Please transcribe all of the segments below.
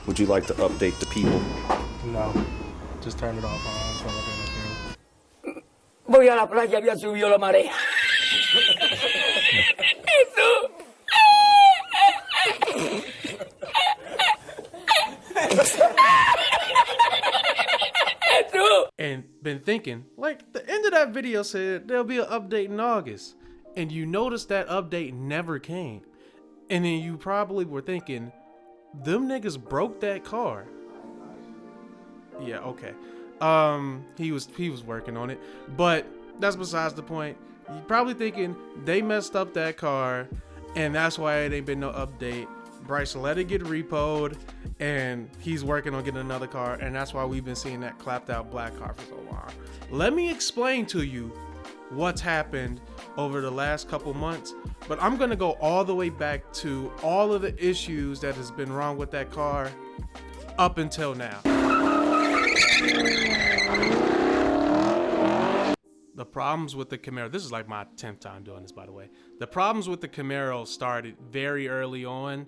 Would you like to update the people? No. Just turn it off. I don't look at it. Voy a la playa, había subido la marea. And been thinking, like, the end of that video said there'll be an update in August. And you notice that update never came. And then you probably were thinking, them niggas broke that car. Yeah, okay. He was working on it. But that's besides the point. You're probably thinking they messed up that car and that's why it ain't been no update. Bryce let it get repoed and he's working on getting another car, and that's why we've been seeing that clapped out black car for so long. Let me explain to you what's happened over the last couple months, but I'm gonna go all the way back to all of the issues that has been wrong with that car up until now. The problems with the Camaro, this is like my 10th time doing this, by the way. The problems with the Camaro started very early on.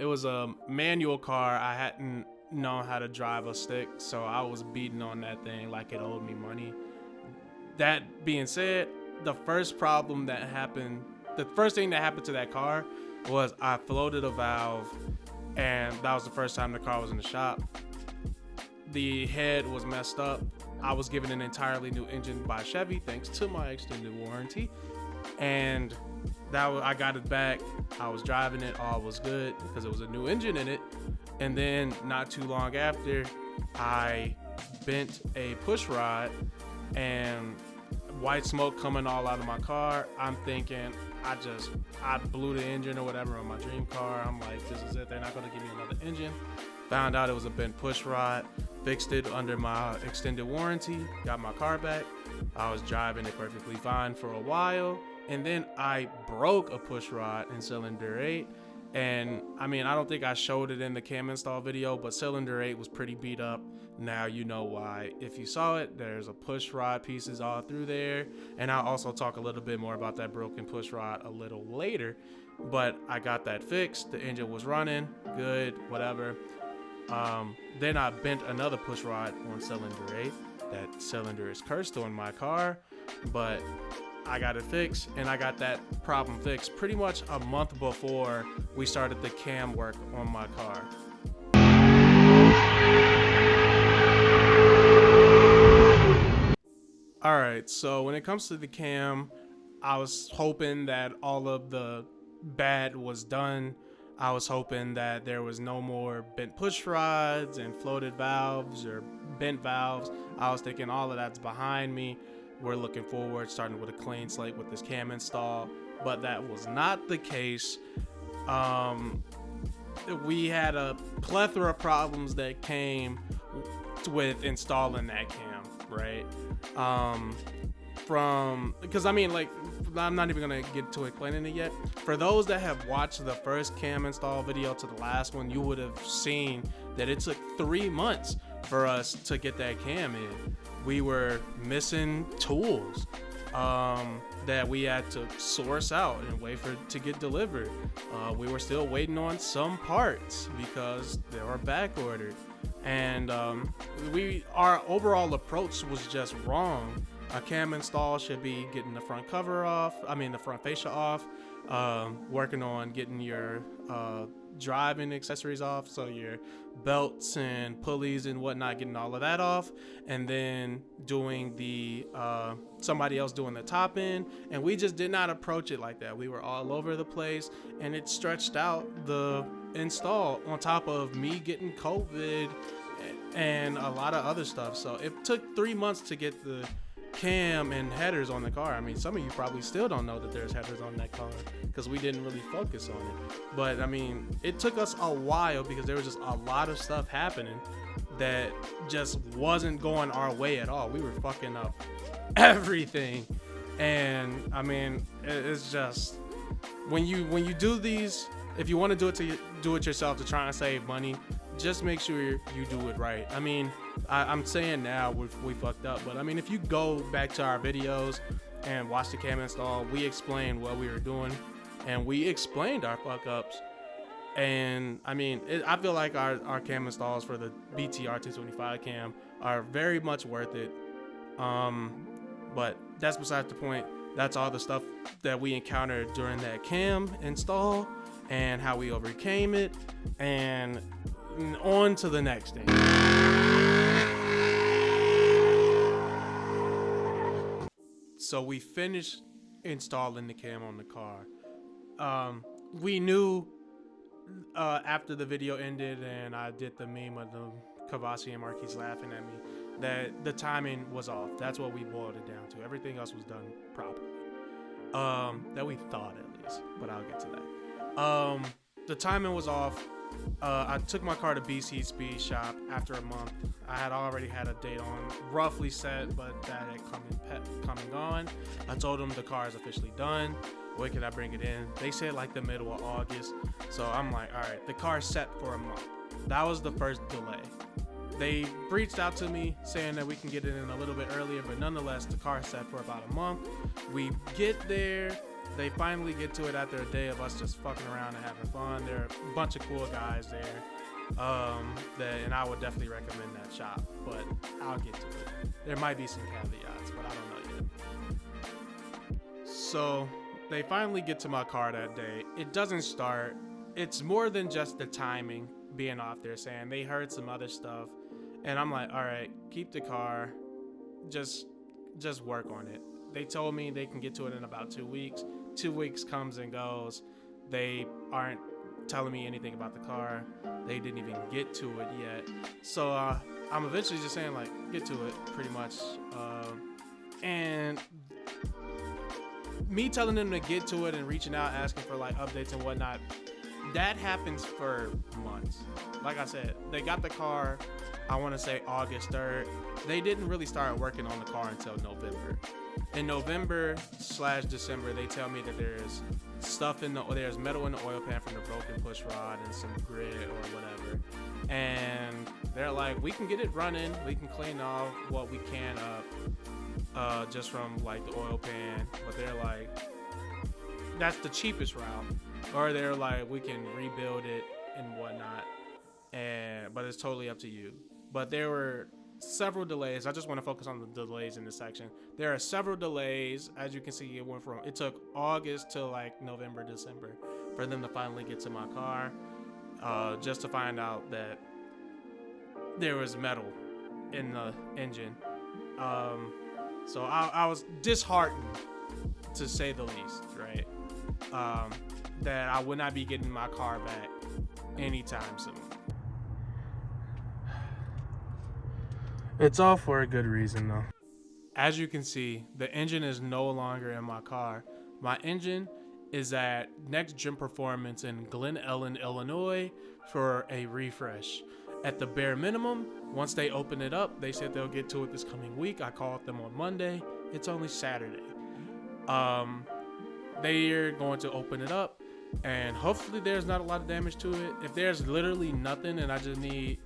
It was a manual car. I hadn't known how to drive a stick, so I was beating on that thing like it owed me money. That being said, the first thing that happened to that car was I floated a valve, and that was the first time the car was in the shop. The head was messed up. I was given an entirely new engine by Chevy thanks to my extended warranty, and I got it back. I was driving it, all was good because it was a new engine in it. And then not too long after, I bent a push rod and white smoke coming all out of my car. I'm thinking I blew the engine or whatever on my dream car. I'm like, this is it, they're not gonna give me another engine. Found out it was a bent push rod, fixed it under my extended warranty, got my car back. I was driving it perfectly fine for a while, and then I broke a push rod in cylinder 8. And I mean, I don't think I showed it in the cam install video, but cylinder 8 was pretty beat up. Now you know why. If you saw it, there's a push rod pieces all through there. And I'll also talk a little bit more about that broken push rod a little later. But I got that fixed. The engine was running good, whatever. Then I bent another push rod on cylinder 8. That cylinder is cursed on my car, but I got it fixed, and I got that problem fixed pretty much a month before we started the cam work on my car. All right, so when it comes to the cam, I was hoping that all of the bad was done. I was hoping that there was no more bent push rods and floated valves or bent valves. I was thinking all of that's behind me. We're looking forward, starting with a clean slate with this cam install, but that was not the case. We had a plethora of problems that came with installing that cam, right? Because I mean, like, I'm not even gonna get to explaining it yet. For those that have watched the first cam install video to the last one, you would have seen that it took 3 months for us to get that cam in. We were missing tools that we had to source out and wait for to get delivered. We were still waiting on some parts because they were back ordered, and our overall approach was just wrong. A cam install should be getting the front cover off, the front fascia off, working on getting your driving accessories off, so your belts and pulleys and whatnot, getting all of that off, and then doing the somebody else doing the top end. And we just did not approach it like that. We were all over the place, and it stretched out the install on top of me getting COVID and a lot of other stuff. So it took 3 months to get the cam and headers on the car. I mean, some of you probably still don't know that there's headers on that car because we didn't really focus on it. But I mean, it took us a while because there was just a lot of stuff happening that just wasn't going our way at all. We were fucking up everything. And I mean, it's just when you do these, if you want to do it yourself to try and save money, just make sure you do it right. I mean, I'm saying now we fucked up, but I mean, if you go back to our videos and watch the cam install, we explained what we were doing and we explained our fuck ups. And I mean, I feel like our cam installs for the BTR 225 cam are very much worth it. But that's besides the point. That's all the stuff that we encountered during that cam install and how we overcame it, and on to the next thing. So we finished installing the cam on the car. We knew after the video ended and I did the meme of the Kavasi and Marquise laughing at me that the timing was off. That's what we boiled it down to. Everything else was done properly. That we thought at least, but I'll get to that. The timing was off. I took my car to BC Speed Shop after a month. I had already had a date on roughly set, but that had come and gone. I told them the car is officially done. When can I bring it in? They said like the middle of August. So I'm like, all right, the car's set for a month. That was the first delay. They reached out to me saying that we can get it in a little bit earlier, but nonetheless, the car's set for about a month. We get there. They finally get to it after a day of us just fucking around and having fun. There are a bunch of cool guys there, and I would definitely recommend that shop, but I'll get to it. There might be some caveats, but I don't know yet. So they finally get to my car that day. It doesn't start. It's more than just the timing being off there, saying they heard some other stuff, and I'm like, all right, keep the car, just work on it. They told me they can get to it in about 2 weeks. 2 weeks comes and goes. They aren't telling me anything about the car. They didn't even get to it yet. So I'm eventually just saying like, get to it pretty much. And me telling them to get to it and reaching out, asking for like updates and whatnot, that happens for months. Like I said, they got the car, I want to say August 3rd. They didn't really start working on the car until November. In November/December, they tell me that there's metal in the oil pan from the broken push rod and some grit or whatever. And they're like, we can get it running. We can clean off what we can up just from like the oil pan. But they're like, that's the cheapest route. Or they're like, we can rebuild it and whatnot. But it's totally up to you. But there were several delays. I just want to focus on the delays in this section. There are several delays. As you can see, it took August to like November, December for them to finally get to my car, just to find out that there was metal in the engine. So I was disheartened, to say the least, right? That I would not be getting my car back anytime soon. It's all for a good reason, though. As you can see, the engine is no longer in my car. My engine is at Next Gen Performance in Glen Ellen, Illinois for a refresh. At the bare minimum, once they open it up, they said they'll get to it this coming week. I called them on Monday. It's only Saturday. They're going to open it up, and hopefully there's not a lot of damage to it. If there's literally nothing and I just need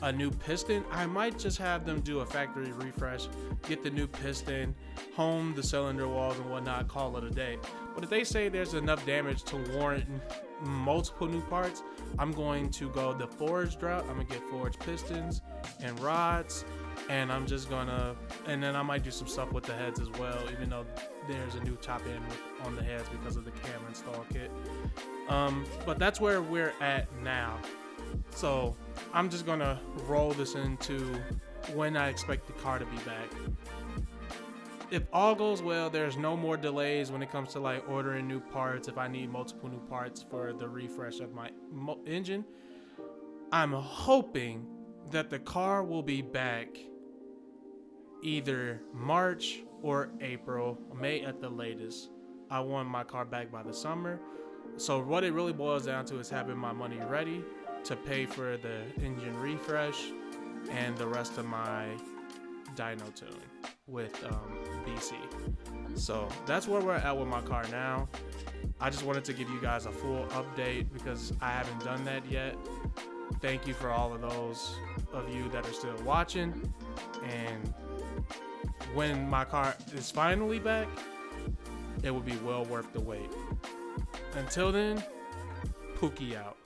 a new piston, I might just have them do a factory refresh, get the new piston, home the cylinder walls and whatnot, call it a day. But if they say there's enough damage to warrant multiple new parts, I'm going to go the forged route. I'm gonna get forged pistons and rods, and then I might do some stuff with the heads as well, even though there's a new top end on the heads because of the cam install kit. But that's where we're at now. So I'm just gonna roll this into when I expect the car to be back. If all goes well, there's no more delays when it comes to like ordering new parts. If I need multiple new parts for the refresh of my engine, I'm hoping that the car will be back either March or April, May at the latest. I want my car back by the summer. So what it really boils down to is having my money ready to pay for the engine refresh and the rest of my dyno tuning with BC. So that's where we're at with my car now. I just wanted to give you guys a full update because I haven't done that yet. Thank you for all of those of you that are still watching. And when my car is finally back, it will be well worth the wait. Until then, Pookie out.